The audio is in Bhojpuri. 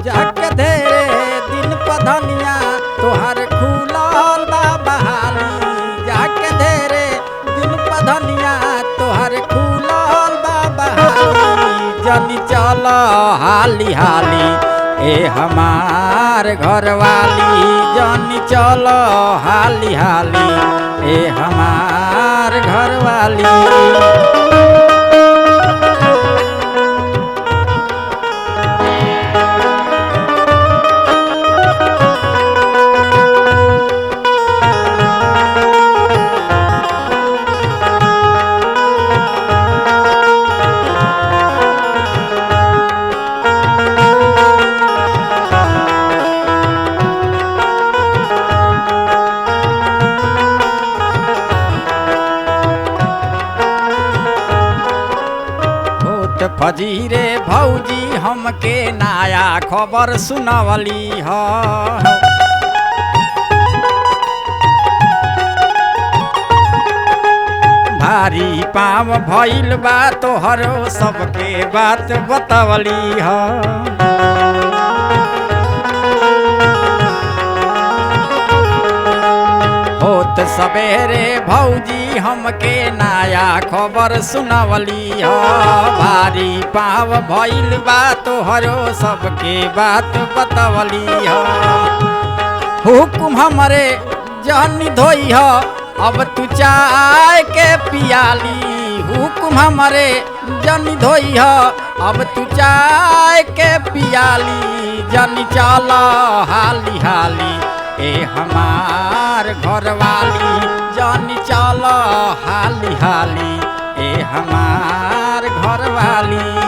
जाके धेरे दिन पधनिया तोहर खुलल बा बहाली जाके धेरे दिन पधनिया तोहर खुलल बा बहाली जनी चल हाली हाली ए हमार घरवाली जनी चल हाली हाली ए हमार घरवाली। फजीरे भौजी हमके नया खबर सुनवली ह भारी पाव भइल बा तोहरो सबके बात बतवली ह होत सवेरे भौजी हमके नया खबर सुनवली ह भारी पाव भइल बा तोहरो सबके बात बतवली ह हुकुम हमरे जहनी धोई ह अब तू चाय के पियाली हुकुम हमरे जनी धोई ह अब तू चाय के पियाली जनी चल हाली हाली ए हमार घरवाली जनी चल हाली हाली ए हमार घरवाली।